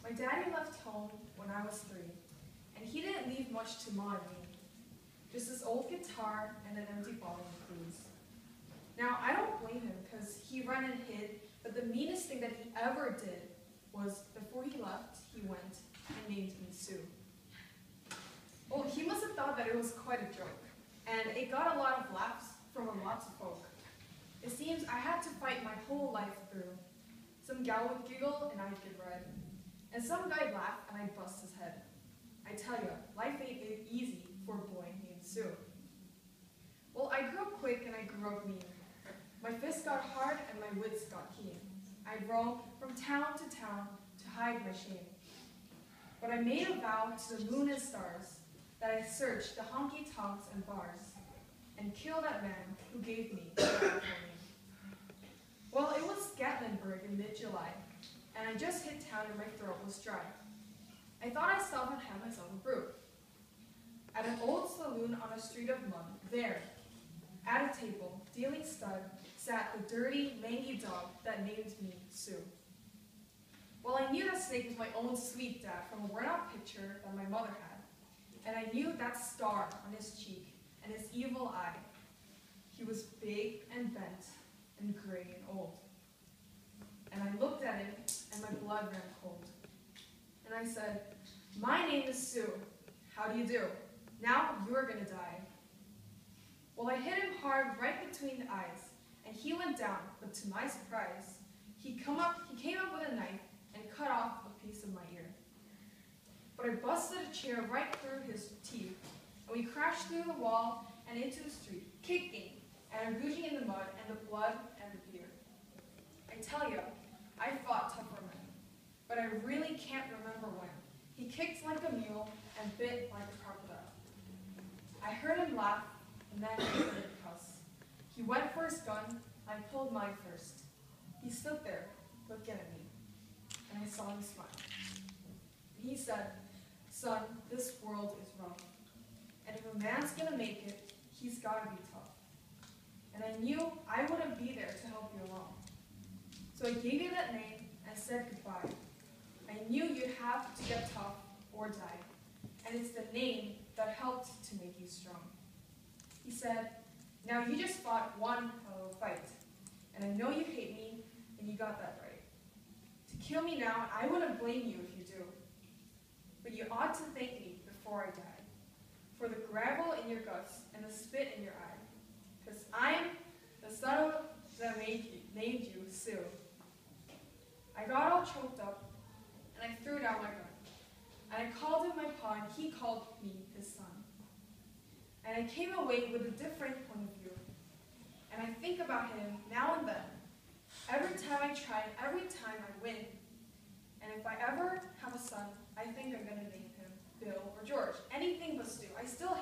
My daddy left home when I was 3, and he didn't leave much to mod me. Just this old guitar and an empty bottle of booze. Now, I don't blame him, because he ran and hid, but the meanest thing that he ever did was, before he left, he went and named me Sue. Well, he must have thought that it was quite a joke, and it got a lot of laughs from lots of folk. It seems I had to fight my whole life through. Some gal would giggle and I'd get red, and some guy'd laugh and I'd bust his head. I tell ya, life ain't easy for a boy named Sue. Well, I grew up quick and I grew up mean. My fists got hard and my wits got keen. I roamed from town to town to hide my shame. But I made a vow to the moon and stars that I'd search the honky-tonks and bars and kill that man who gave me that name. Well, it was Gatlinburg in mid-July, and I just hit town and my throat was dry. I thought I'd stop and have myself a brew. At an old saloon on a street of mud, there, at a table, dealing stud, sat the dirty, mangy dog that named me Sue. Well, I knew that snake was my own sweet dad from a worn-out picture that my mother had, and I knew that scar on his cheek and his evil eye. He was big and bent and gray and old. And I looked at him, and my blood ran cold. And I said, "My name is Sue. How do you do? Now you're gonna die." Well, I hit him hard right between the eyes, and he went down, but to my surprise, he came up with a knife and cut off a piece of my ear. But I busted a chair right through his teeth, and we crashed through the wall and into the street, kicking and gouging in the mud and the blood and the beer. I tell you, I fought tougher men, but I really can't remember when. He kicked like a mule and bit like a crocodile. I heard him laugh, and then I heard him cuss. He went for his gun, I pulled mine first. He stood there, looking at me, and I saw him smile. He said, "Son, this world is rough, and if a man's gonna make it, he's gotta be tough." And I knew I wouldn't be there to help you along. So I gave you that name and said goodbye. I knew you'd have to get tough or die, and it's the name that helped to make you strong. He said, "Now you just fought one hell of a fight, and I know you hate me, and you got that right. To kill me now, I wouldn't blame you if you do. But you ought to thank me before I die, for the gravel in your guts and the spit in your eye, because I'm the son that named you Sue." I got all choked up, and I threw down my gun, and I called him my pa, and he called me his son. And I came away with a different point of view, and I think about him now and then, every time I try, and every time I win. And if I ever have a son, I think I'm going to name him Bill or George, anything but Stu. I still